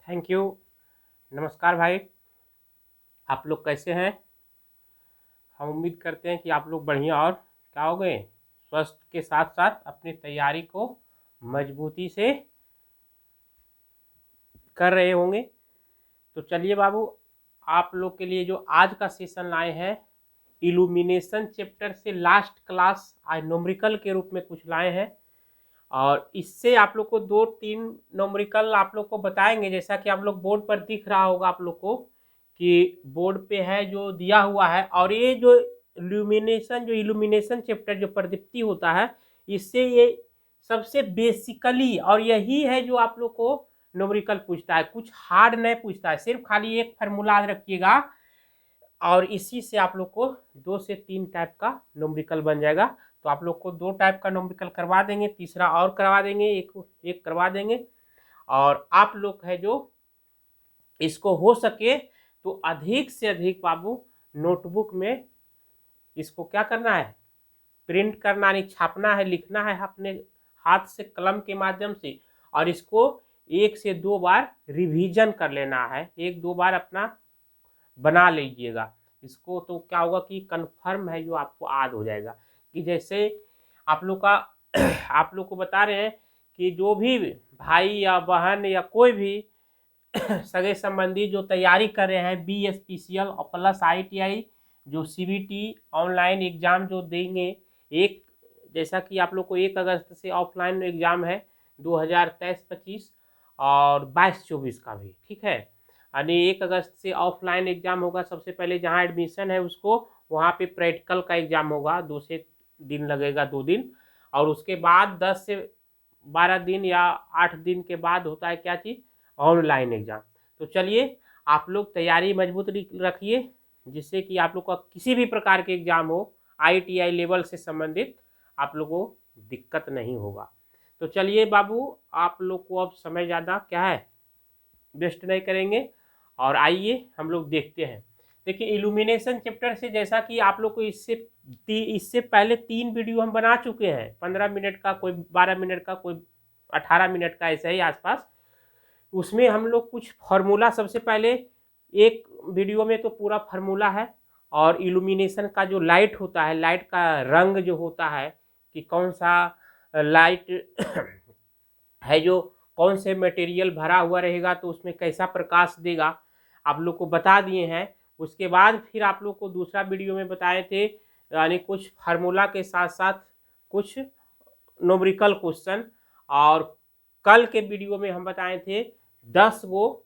Thank you. नमस्कार भाई, आप लोग कैसे हैं? हम उम्मीद करते हैं कि आप लोग बढ़िया और क्या हो गए, स्वस्थ के साथ साथ अपनी तैयारी को मजबूती से कर रहे होंगे। तो चलिए बाबू, आप लोग के लिए जो आज का सेशन लाए हैं, इल्यूमिनेशन चैप्टर से लास्ट क्लास आज न्यूमेरिकल के रूप में कुछ लाए हैं। और इससे आप लोग को 2-3 न्यूमेरिकल आप लोग को बताएंगे। जैसा कि आप लोग बोर्ड पर दिख रहा होगा आप लोग को कि बोर्ड पे है जो दिया हुआ है। और ये जो इल्यूमिनेशन चैप्टर जो प्रदीप्ति होता है, इससे ये सबसे बेसिकली और यही है जो आप लोग को न्यूमेरिकल पूछता है। कुछ हार्ड नहीं पूछता है, सिर्फ खाली एक फार्मूला याद रखिएगा और इसी से आप लोग को 2 से 3 टाइप का न्यूमेरिकल बन जाएगा। तो आप लोग को 2 टाइप का न्यूमेरिकल करवा देंगे, तीसरा और करवा देंगे, एक करवा देंगे। और आप लोग है जो इसको हो सके तो अधिक से अधिक बाबू नोटबुक में इसको क्या करना है, प्रिंट करना नहीं, छापना है, लिखना है अपने हाथ से कलम के माध्यम से। और इसको 1 से 2 बार रिवीजन कर लेना है, 1-2 बार अपना बना लीजिएगा इसको। तो क्या होगा कि कंफर्म है जो आपको याद हो जाएगा। कि जैसे आप लोग का आप लोग को बता रहे हैं कि जो भी भाई या बहन या कोई भी सगे संबंधी जो तैयारी कर रहे हैं BSPCL और प्लस ITI जो CBT ऑनलाइन एग्ज़ाम जो देंगे, एक जैसा कि आप लोग को 1 अगस्त से ऑफलाइन एग्ज़ाम है 2023-25 और 22-24 का भी, ठीक है। यानी 1 अगस्त से ऑफलाइन एग्ज़ाम होगा। सबसे पहले जहां एडमिशन है उसको वहां पे प्रैक्टिकल का एग्ज़ाम होगा, 2 से दिन लगेगा, 2 दिन। और उसके बाद 10 से 12 दिन या 8 दिन के बाद होता है क्या चीज़, ऑनलाइन एग्ज़ाम। तो चलिए आप लोग तैयारी मजबूत रखिए, जिससे कि आप लोग का किसी भी प्रकार के एग्ज़ाम हो ITI लेवल से संबंधित आप लोगों को दिक्कत नहीं होगा। तो चलिए बाबू, आप लोग को अब समय ज़्यादा क्या है वेस्ट नहीं करेंगे और आइए हम लोग देखते हैं। देखिए इल्यूमिनेशन चैप्टर से जैसा कि आप लोग को इससे पहले 3 वीडियो हम बना चुके हैं, 15 मिनट का, कोई 12 मिनट का, कोई 18 मिनट का, ऐसा ही आसपास। उसमें हम लोग कुछ फार्मूला, सबसे पहले एक वीडियो में तो पूरा फार्मूला है और इल्यूमिनेशन का जो लाइट होता है, लाइट का रंग जो होता है कि कौन सा लाइट है जो कौन से मटेरियल भरा हुआ रहेगा तो उसमें कैसा प्रकाश देगा, आप लोग को बता दिए हैं। उसके बाद फिर आप लोग को दूसरा वीडियो में बताए थे, यानी कुछ फार्मूला के साथ साथ कुछ न्यूमेरिकल क्वेश्चन। और कल के वीडियो में हम बताए थे 10 वो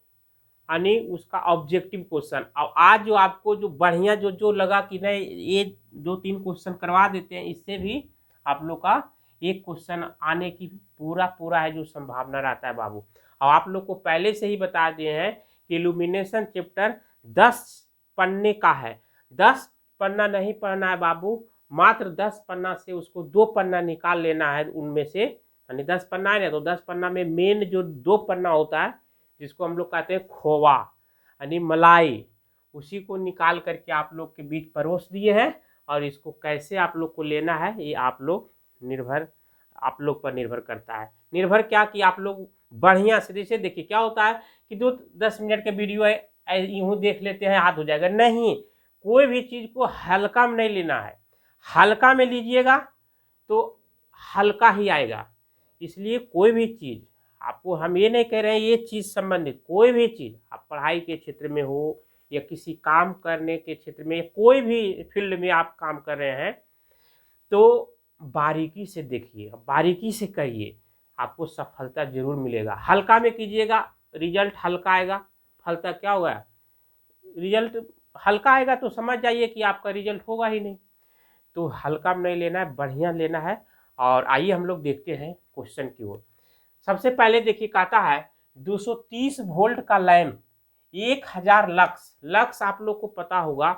यानी उसका ऑब्जेक्टिव क्वेश्चन। और आज जो आपको जो बढ़िया जो लगा कि नहीं ये 2-3 क्वेश्चन करवा देते हैं, इससे भी आप लोग का एक क्वेश्चन आने की पूरा है जो संभावना रहता है बाबू। और आप लोग को पहले से ही बता दिए हैं कि इल्यूमिनेशन चैप्टर 10 पन्ने का है। 10 पन्ना नहीं पढ़ना है बाबू, मात्र 10 पन्ना से उसको 2 पन्ना निकाल लेना है उनमें से। यानी 10 पन्ना है ना, तो 10 पन्ना में मेन जो 2 पन्ना होता है जिसको हम लोग कहते हैं खोवा यानी मलाई, उसी को निकाल करके आप लोग के बीच परोस दिए हैं। और इसको कैसे आप लोग को लेना है ये आप लोग पर निर्भर करता है। निर्भर क्या कि आप लोग बढ़िया से, जैसे देखिए क्या होता है कि 2-10 मिनट के वीडियो है यूं देख लेते हैं याद हो जाएगा, नहीं। कोई भी चीज़ को हल्का में नहीं लेना है, हल्का में लीजिएगा तो हल्का ही आएगा। इसलिए कोई भी चीज़ आपको, हम ये नहीं कह रहे हैं ये चीज़ संबंधित, कोई भी चीज़ आप पढ़ाई के क्षेत्र में हो या किसी काम करने के क्षेत्र में, कोई भी फील्ड में आप काम कर रहे हैं तो बारीकी से देखिए, बारीकी से करिए, आपको सफलता जरूर मिलेगा। हल्का में कीजिएगा रिजल्ट हल्का आएगा, फलता क्या होगा, रिजल्ट हल्का आएगा तो समझ जाइए कि आपका रिजल्ट होगा ही नहीं। तो हल्का में नहीं लेना है, बढ़िया लेना है। और आइए हम लोग देखते हैं क्वेश्चन की ओर। सबसे पहले देखिए कहता है 230 वोल्ट का लैंप 1000 लक्स। लक्स आप लोग को पता होगा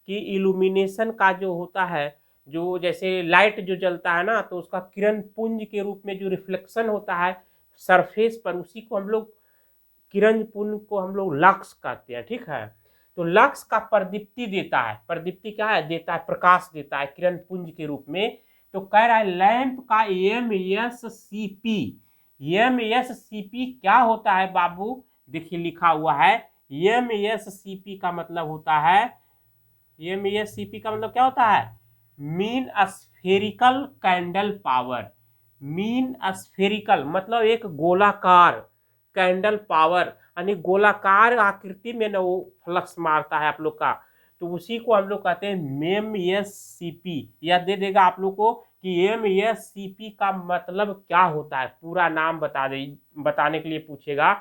कि इल्यूमिनेशन का जो होता है, जो जैसे लाइट जो जलता है ना तो उसका किरण पुंज के रूप में जो रिफ्लेक्शन होता है सरफेस पर, उसी को हम लोग किरण पुंज को हम लोग लक्स कहते हैं, ठीक है। तो लक्स का प्रदीप्ति देता है, प्रदीप्ति क्या है, देता है, प्रकाश देता है किरण पुंज के रूप में। तो कह रहा है लैंप का MSCP क्या होता है बाबू, देखिए लिखा हुआ है MSCP का मतलब होता है, MSCP का मतलब क्या होता है? Mean spherical candle power. Mean spherical मतलब एक गोलाकार कैंडल पावर, यानी गोलाकार आकृति में ना वो फ्लक्स मारता है आप लोग का, तो उसी को हम लोग कहते हैं MSCP। या दे देगा आप लोग को कि MSCP का मतलब क्या होता है, पूरा नाम बताने के लिए पूछेगा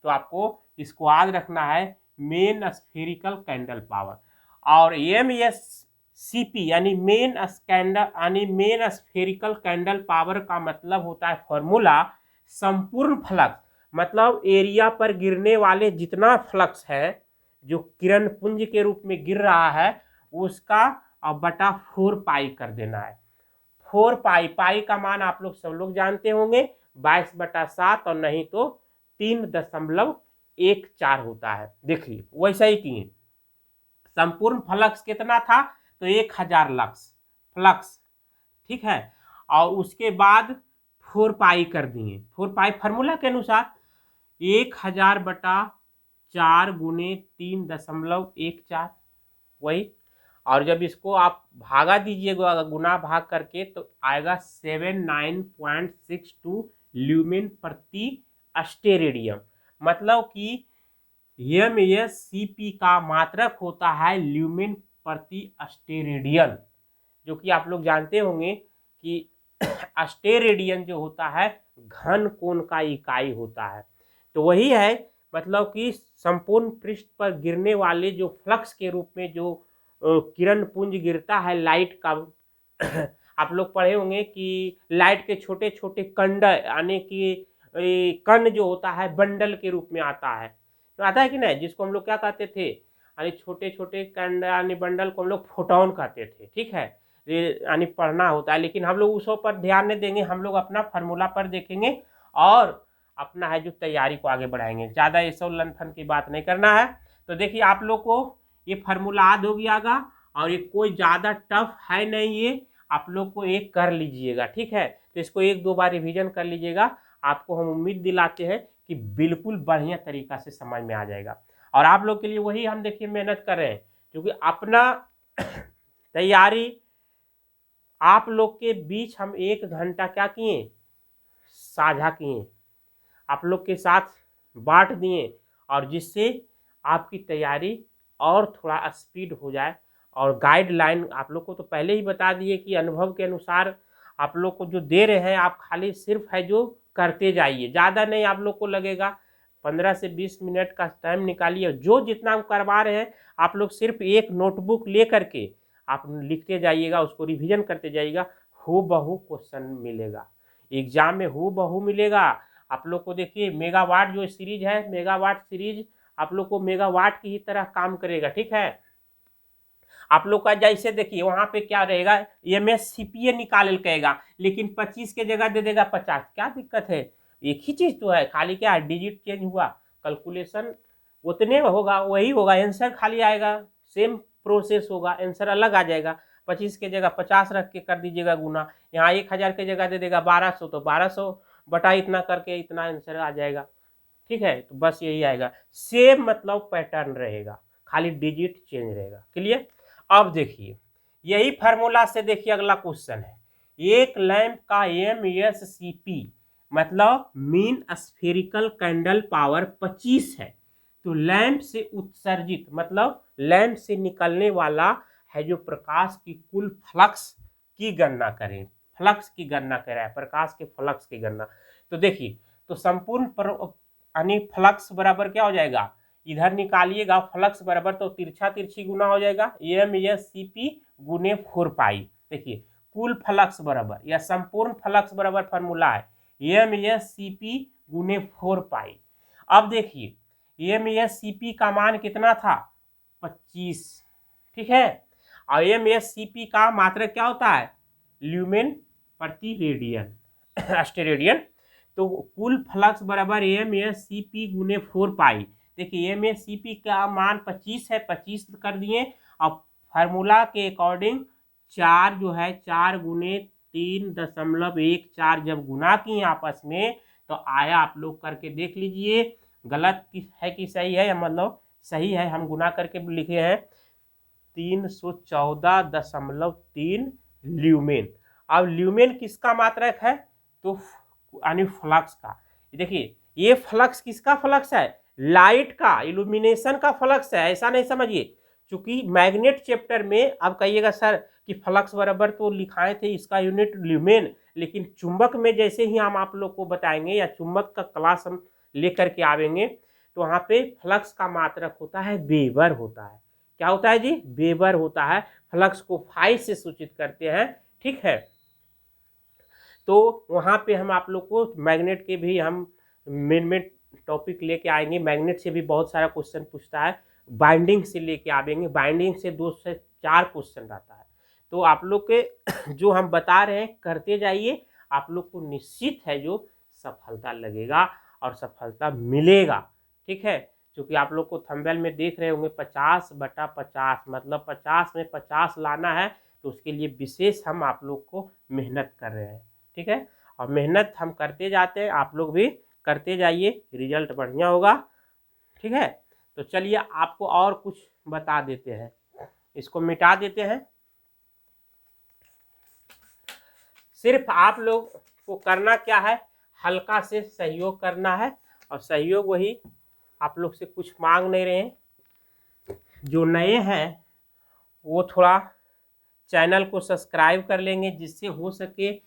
तो आपको इसको याद रखना है, मेन स्फेरिकल कैंडल पावर। और MSCP यानी मेन स्फेरिकल कैंडल पावर का मतलब होता है फॉर्मूला संपूर्ण फ्लक्स, मतलब एरिया पर गिरने वाले जितना फ्लक्स है जो किरण पुंज के रूप में गिर रहा है उसका बटा 4 पाई कर देना है। 4 पाई, पाई का मान आप लोग सब लोग जानते होंगे 22/7 और नहीं तो 3.14 होता है। देखिए वैसा ही किए, संपूर्ण फ्लक्स कितना था तो 1000 लक्स फ्लक्स, ठीक है, और उसके बाद 4 पाई कर दिए। 4 पाई फार्मूला के अनुसार 1000/4 गुने 3.14 वही, और जब इसको आप भागा दीजिएगा गुना भाग करके तो आएगा 79.62 ल्यूमेन प्रति स्टेरेडियम। मतलब कि MSCP का मात्रक होता है ल्यूमेन प्रति स्टेरेडियन, जो कि आप लोग जानते होंगे कि स्टेरेडियन जो होता है घन कोण का इकाई होता है। तो वही है, मतलब कि संपूर्ण पृष्ठ पर गिरने वाले जो फ्लक्स के रूप में जो किरण पुंज गिरता है लाइट का, आप लोग पढ़े होंगे कि लाइट के छोटे छोटे कंड यानी कि कण जो होता है बंडल के रूप में आता है, तो आता है कि नहीं, जिसको हम लोग क्या कहते थे, यानी छोटे छोटे कंड यानी बंडल को हम लोग फोटोन कहते थे, ठीक है, यानी पढ़ना होता है, लेकिन हम लोग उसों पर ध्यान नहीं देंगे, हम लोग अपना फार्मूला पर देखेंगे और अपना है जो तैयारी को आगे बढ़ाएंगे, ज़्यादा ये सब लंथन की बात नहीं करना है। तो देखिए आप लोग को ये फार्मूला याद हो गया, और ये कोई ज़्यादा टफ है नहीं, ये आप लोग को एक कर लीजिएगा, ठीक है, तो इसको 1-2 बार रिवीजन कर लीजिएगा, आपको हम उम्मीद दिलाते हैं कि बिल्कुल बढ़िया तरीका से समझ में आ जाएगा। और आप लोग के लिए वही हम देखिए मेहनत कर रहे हैं, क्योंकि अपना तैयारी आप लोग के बीच हम 1 घंटा क्या किए, साझा किए, आप लोग के साथ बांट दिए, और जिससे आपकी तैयारी और थोड़ा स्पीड हो जाए। और गाइडलाइन आप लोग को तो पहले ही बता दिए कि अनुभव के अनुसार आप लोग को जो दे रहे हैं, आप खाली सिर्फ है जो करते जाइए, ज़्यादा नहीं आप लोग को लगेगा, 15 से 20 मिनट का टाइम निकालिए, जो जितना करवा रहे हैं आप लोग सिर्फ एक नोटबुक ले करके आप लिखते जाइएगा, उसको रिवीजन करते जाइएगा, हूबहू क्वेश्चन मिलेगा एग्जाम में, हूबहू मिलेगा आप लोग को। देखिए मेगावाट जो सीरीज है, मेगावाट सीरीज आप लोग को मेगावाट की ही तरह काम करेगा, ठीक है। आप लोग का जैसे देखिए वहां पे क्या रहेगा, MSCP निकाल कहेगा, लेकिन 25 के जगह दे देगा 50, क्या दिक्कत है, एक ही चीज तो है, खाली क्या डिजिट चेंज हुआ, कैलकुलेशन उतने होगा, वही होगा, आंसर खाली आएगा, सेम प्रोसेस होगा, आंसर अलग आ जाएगा। 25 के जगह 50 रख के कर दीजिएगा गुना, यहाँ 1000 के जगह दे देगा 1200, तो 1200 बटा इतना करके इतना आंसर आ जाएगा, ठीक है। तो बस यही आएगा, सेम मतलब पैटर्न रहेगा, खाली डिजिट चेंज रहेगा, क्लियर। अब देखिए यही फार्मूला से देखिए अगला क्वेश्चन है, एक लैंप का MSCP मतलब मीन स्फेरिकल कैंडल पावर 25 है, तो लैंप से उत्सर्जित मतलब लैंप से निकलने वाला है जो प्रकाश की कुल फ्लक्स की गणना करें, फ्लक्स की गणना करें, प्रकाश के फ्लक्स की गणना। तो देखिए तो संपूर्ण यानी फ्लक्स बराबर क्या हो जाएगा, इधर निकालिएगा फ्लक्स बराबर, तो तिरछा तिरछी गुना हो जाएगा MSCP गुने 4 पाई। देखिए कुल फ्लक्स बराबर या संपूर्ण फ्लक्स बराबर फार्मूला है MSCP गुने 4 पाई। अब देखिए MSCP का मान कितना था 25, ठीक है, और MSCP का मात्रक क्या होता है ल्यूमेन प्रति रेडियन स्टेरेडियन, तो कुल फ्लक्स बराबर MSCP गुने 4 पाई। देखिए MSCP का मान 25 है, 25 कर दिए, और फार्मूला के अकॉर्डिंग 4 जो है 4 गुने 3.14 जब गुना किए आपस में तो आया, आप लोग करके देख लीजिए गलत है कि सही है, या मतलब सही है, हम गुना करके लिखे हैं 314.3 ल्यूमेन। अब ल्यूमेन किसका मात्रक है, तो यानी फ्लक्स का। देखिए ये फ्लक्स किसका फ्लक्स है, लाइट का, इल्यूमिनेशन का फ्लक्स है, ऐसा नहीं समझिए। चूंकि मैग्नेट चैप्टर में अब कहिएगा सर कि फ्लक्स बराबर तो लिखाए थे इसका यूनिट ल्यूमेन, लेकिन चुंबक में जैसे ही हम आप लोग को बताएंगे या चुंबक का क्लास हम लेकर के आवेंगे तो वहां पे फ्लक्स का मात्रक होता है वेबर होता है। क्या होता है जी, वेबर होता है। फ्लक्स को फाई से सूचित करते हैं, ठीक है। तो वहां पे हम आप लोग को मैग्नेट के भी हम मेन टॉपिक लेके आएंगे। मैग्नेट से भी बहुत सारा क्वेश्चन पूछता है, बाइंडिंग से लेके आवेंगे, बाइंडिंग से 2 से 4 क्वेश्चन रहता है। तो आप लोग के जो हम बता रहे हैं करते जाइए, आप लोग को निश्चित है जो सफलता लगेगा और सफलता मिलेगा, ठीक है। क्योंकि आप लोग को थंबनेल में देख रहे होंगे 50/50, मतलब 50 में 50 लाना है, तो उसके लिए विशेष हम आप लोग को मेहनत कर रहे हैं, ठीक है। और मेहनत हम करते जाते हैं, आप लोग भी करते जाइए, रिजल्ट बढ़िया होगा, ठीक है। तो चलिए आपको और कुछ बता देते हैं, इसको मिटा देते हैं। सिर्फ आप लोग को करना क्या है, हल्का से सहयोग करना है, और सहयोग वही आप लोग से कुछ मांग नहीं रहे हैं। जो नए हैं वो थोड़ा चैनल को सब्सक्राइब कर लेंगे, जिससे हो सके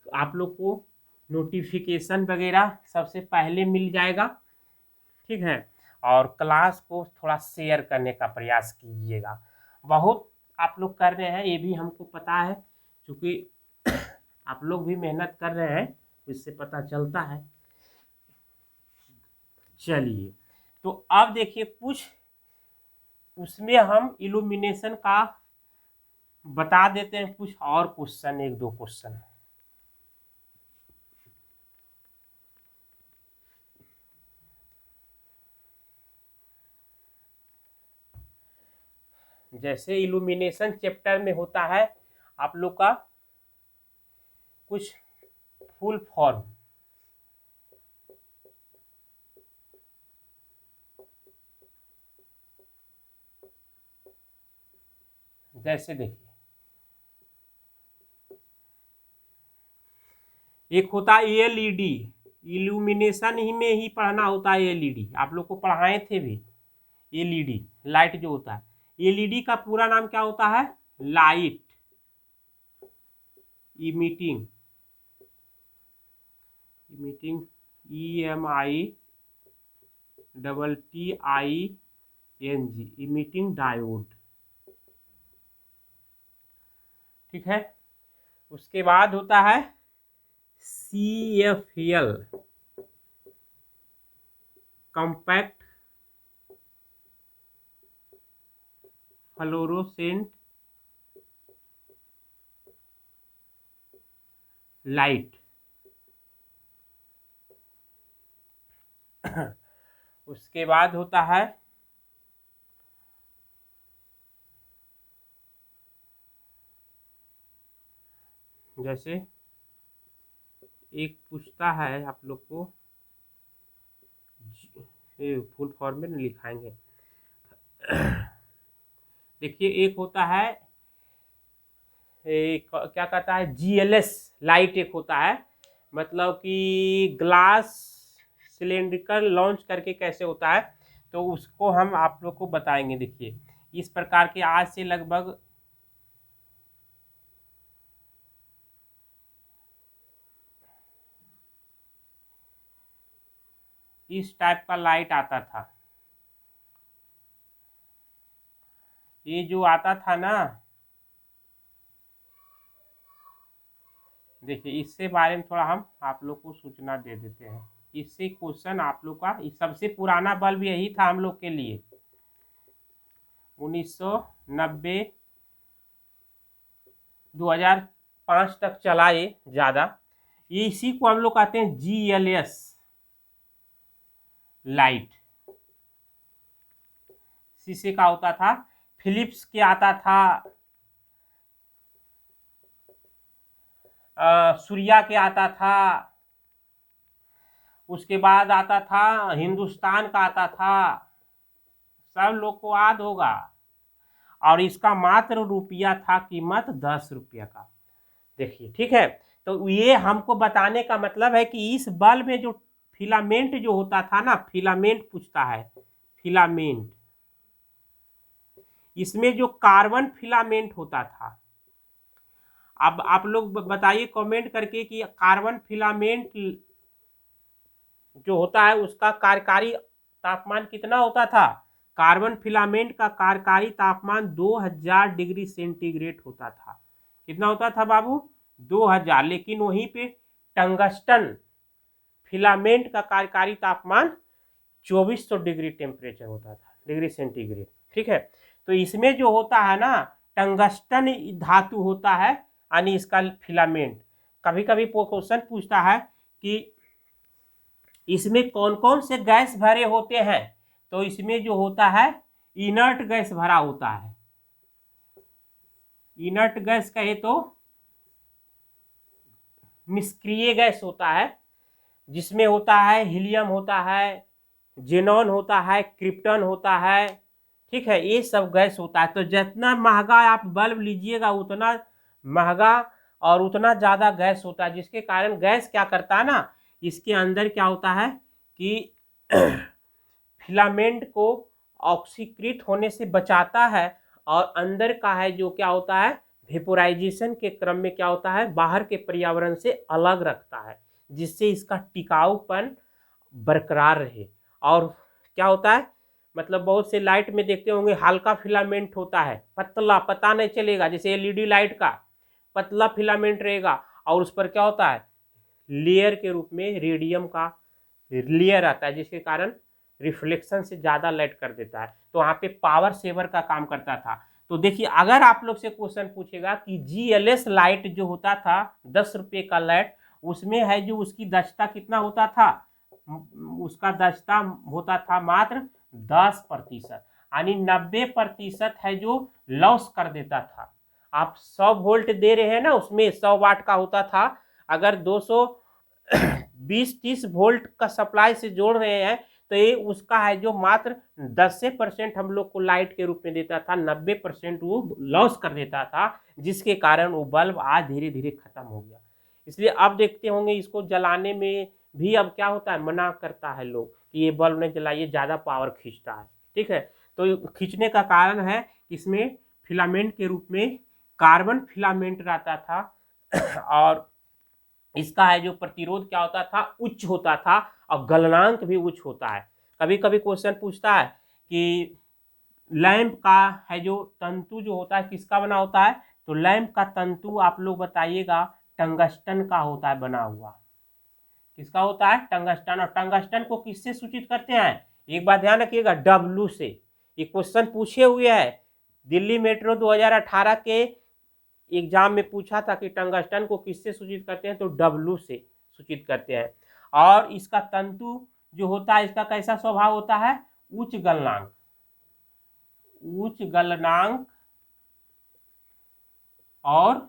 आप लोग को नोटिफिकेशन वगैरह सबसे पहले मिल जाएगा, ठीक है। और क्लास को थोड़ा शेयर करने का प्रयास कीजिएगा। बहुत आप लोग कर रहे हैं ये भी हमको पता है, क्योंकि आप लोग भी मेहनत कर रहे हैं, इससे पता चलता है। चलिए तो अब देखिए कुछ उसमें हम इल्यूमिनेशन का बता देते हैं, कुछ और क्वेश्चन, 1-2 क्वेश्चन। जैसे इल्यूमिनेशन चैप्टर में होता है आप लोग का कुछ फुल फॉर्म, जैसे देखिए एक होता है एलईडी, इल्यूमिनेशन ही में ही पढ़ना होता है एलईडी, आप लोग को पढ़ाए थे भी। एलईडी लाइट जो होता है, एलईडी का पूरा नाम क्या होता है, light emitting, emitting EMITTING, emitting diode, ठीक है। उसके बाद होता है CFL, कॉम्पैक्ट फ्लोरोसेंट लाइट। उसके बाद होता है जैसे एक पूछता है आप लोग को, फुल फॉर्म में लिखाएंगे। देखिए एक होता है क्या कहता है GLS लाइट, एक होता है मतलब कि ग्लास सिलेंड्रिकल लॉन्च करके कैसे होता है, तो उसको हम आप लोग को बताएंगे। देखिए इस प्रकार के आज से लगभग इस टाइप का लाइट आता था, ये जो आता था ना, देखिए इससे बारे में थोड़ा हम आप लोग को सूचना दे देते हैं। इससे क्वेश्चन आप लोग का सबसे पुराना बल्ब यही था हम लोग के लिए, 1990 2005 तक चला ये ज़्यादा। ये इसी को हम लोग कहते हैं GLS लाइट, शीशे का होता था। फिलिप्स के आता था, सूर्या के आता था, उसके बाद आता था हिंदुस्तान का आता था, सब लोग को याद होगा। और इसका मात्र रुपया था कीमत 10 रुपया का। देखिए ठीक है, तो ये हमको बताने का मतलब है कि इस बल्ब में जो फिलामेंट जो होता था ना, फिलामेंट पूछता है, फिलामेंट, इसमें जो कार्बन फिलामेंट होता था। अब आप लोग बताइए कमेंट करके कि कार्बन फिलामेंट जो होता है उसका कार्यकारी तापमान कितना होता था। कार्बन फिलामेंट का कार्यकारी तापमान 2000 डिग्री सेंटीग्रेड होता था। कितना होता था बाबू, 2000। लेकिन वहीं पे टंगस्टन फिलामेंट का कार्यकारी तापमान 2400 डिग्री टेम्परेचर होता था, डिग्री सेंटीग्रेड। ठीक है, तो इसमें जो होता है ना, टंगस्टन धातु होता है, यानी इसका फिलामेंट। कभी कभी क्वेश्चन पूछता है कि इसमें कौन कौन से गैस भरे होते हैं, तो इसमें जो होता है इनर्ट गैस भरा होता है। इनर्ट गैस कहे तो निष्क्रिय गैस होता है, जिसमें होता है हीलियम होता है, जेनॉन होता है, क्रिप्टन होता है। ठीक है, ये सब गैस होता है। तो जितना महंगा आप बल्ब लीजिएगा उतना महंगा और उतना ज़्यादा गैस होता है, जिसके कारण गैस क्या करता है ना, इसके अंदर क्या होता है कि फिलामेंट को ऑक्सीकृत होने से बचाता है, और अंदर का है जो क्या होता है, वेपोराइजेशन के क्रम में क्या होता है, बाहर के पर्यावरण से अलग रखता है, जिससे इसका टिकाऊपन बरकरार रहे। और क्या होता है, मतलब बहुत से लाइट में देखते होंगे हल्का फिलामेंट होता है, पतला, पता नहीं चलेगा, जैसे एलईडी लाइट का पतला फिलामेंट रहेगा, और उस पर क्या होता है, लेयर के रूप में रेडियम का लेयर आता है, जिसके कारण रिफ्लेक्शन से ज़्यादा लाइट कर देता है। तो वहाँ पे पावर सेवर का काम करता था। तो देखिए, अगर आप लोग से क्वेश्चन पूछेगा कि GLS लाइट जो होता था 10 रुपये का लाइट, उसमें है जो उसकी दक्षता कितना होता था, उसका दक्षता होता था मात्र 10%, यानी 90% है जो लॉस कर देता था। आप 100 वोल्ट दे रहे हैं ना, उसमें 100 वाट का होता था, अगर 220-30 वोल्ट का सप्लाई से जोड़ रहे हैं तो ये उसका है जो मात्र 10% हम लोग को लाइट के रूप में देता था, 90% वो लॉस कर देता था, जिसके कारण वो बल्ब आज धीरे धीरे खत्म हो गया। इसलिए अब देखते होंगे इसको जलाने में भी अब क्या होता है, मना करता है लोग कि ये बल्ब नहीं जलाइए, ज़्यादा पावर खींचता है। ठीक है, तो खींचने का कारण है इसमें फिलामेंट के रूप में कार्बन फिलामेंट रहता था, और इसका है जो प्रतिरोध क्या होता था, उच्च होता था, और गलनांक भी उच्च होता है। कभी कभी क्वेश्चन पूछता है कि लैंप का है जो तंतु जो होता है किसका बना होता है, तो लैंप का तंतु आप लोग बताइएगा टंगस्टन का होता है बना हुआ। किसका होता है, टंगस्टन। और टंगस्टन को किससे सूचित करते हैं, एक बात ध्यान रखिएगा, डब्लू से। ये क्वेश्चन पूछे हुए है, दिल्ली मेट्रो 2018 के एग्जाम में पूछा था कि टंगस्टन को किससे सूचित करते हैं, तो डब्लू से सूचित करते हैं। और इसका तंतु जो होता है, इसका कैसा स्वभाव होता है, उच्च गलनांक, उच्च गलनांक और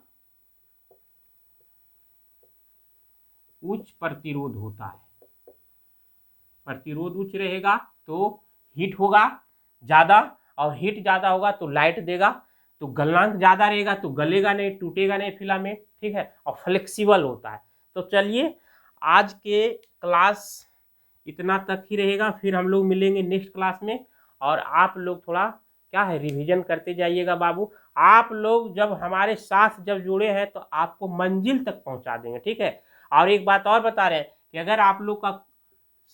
उच्च प्रतिरोध होता है। प्रतिरोध उच्च रहेगा तो हीट होगा ज़्यादा, और हीट ज़्यादा होगा तो लाइट देगा, तो गलनांक ज़्यादा रहेगा तो गलेगा नहीं, टूटेगा नहीं फिलामेंट। ठीक है, और फ्लेक्सिबल होता है। तो चलिए, आज के क्लास इतना तक ही रहेगा, फिर हम लोग मिलेंगे नेक्स्ट क्लास में। और आप लोग थोड़ा क्या है, रिवीजन करते जाइएगा बाबू। आप लोग जब हमारे साथ जब जुड़े हैं तो आपको मंजिल तक पहुंचा देंगे। ठीक है, और एक बात और बता रहे हैं कि अगर आप लोग का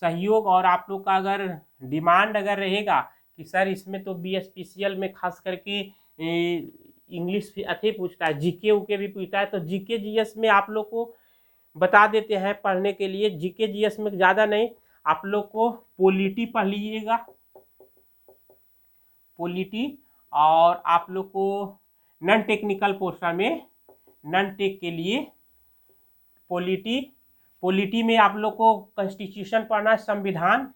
सहयोग और आप लोग का अगर डिमांड अगर रहेगा कि सर इसमें तो BSPCL में खास करके इंग्लिश अथी पूछता है, जीके उके भी पूछता है, तो जीके जीएस में आप लोग को बता देते हैं पढ़ने के लिए। जीके जीएस में ज़्यादा नहीं, आप लोग को पॉलिटी पढ़ लीजिएगा, पॉलिटी। और आप लोग को नॉन टेक्निकल पोर्शन में, नॉन टेक के लिए पॉलिटी, पॉलिटी में आप लोग को कॉन्स्टिट्यूशन पढ़ना है, संविधान।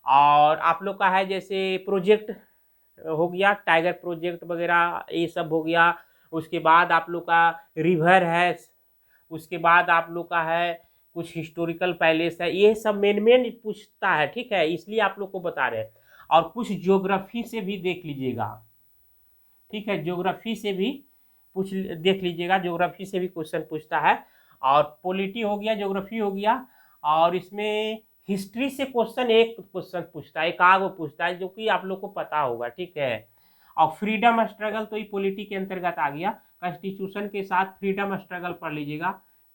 और आप लोग का है जैसे प्रोजेक्ट हो गया, टाइगर प्रोजेक्ट वगैरह ये सब हो गया। उसके बाद आप लोग का रिवर है, उसके बाद आप लोग का है कुछ हिस्टोरिकल पैलेस है, ये सब मेन पूछता है, ठीक है, इसलिए आप लोग को बता रहे हैं। और कुछ ज्योग्राफी से भी देख लीजिएगा, ठीक है, ज्योग्राफी से भी पूछ देख लीजिएगा, ज्योग्राफी से भी क्वेश्चन पूछता है। और पॉलिटी हो गया, ज्योग्राफी हो गया, और इसमें हिस्ट्री से क्वेश्चन एक क्वेश्चन पूछता है, एक आग पूछता है, जो कि आप लोग को पता होगा, ठीक है। और फ्रीडम स्ट्रगल तो ये पॉलिटी के अंतर्गत आ गया, कॉन्स्टिट्यूशन के साथ फ्रीडम स्ट्रगल पढ़ लीजिएगा।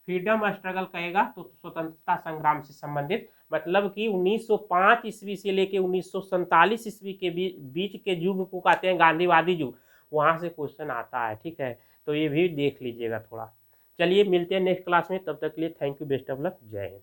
फ्रीडम स्ट्रगल कहेगा तो स्वतंत्रता संग्राम से संबंधित, मतलब कि 1905 ईस्वी से लेके 1947 ईस्वी के बीच के युग को कहते हैं गांधीवादी युग, वहां से क्वेश्चन आता है, ठीक है। तो ये भी देख लीजिएगा थोड़ा। चलिए मिलते हैं नेक्स्ट क्लास में, तब तक के लिए thank you, best of luck, जय हिंद।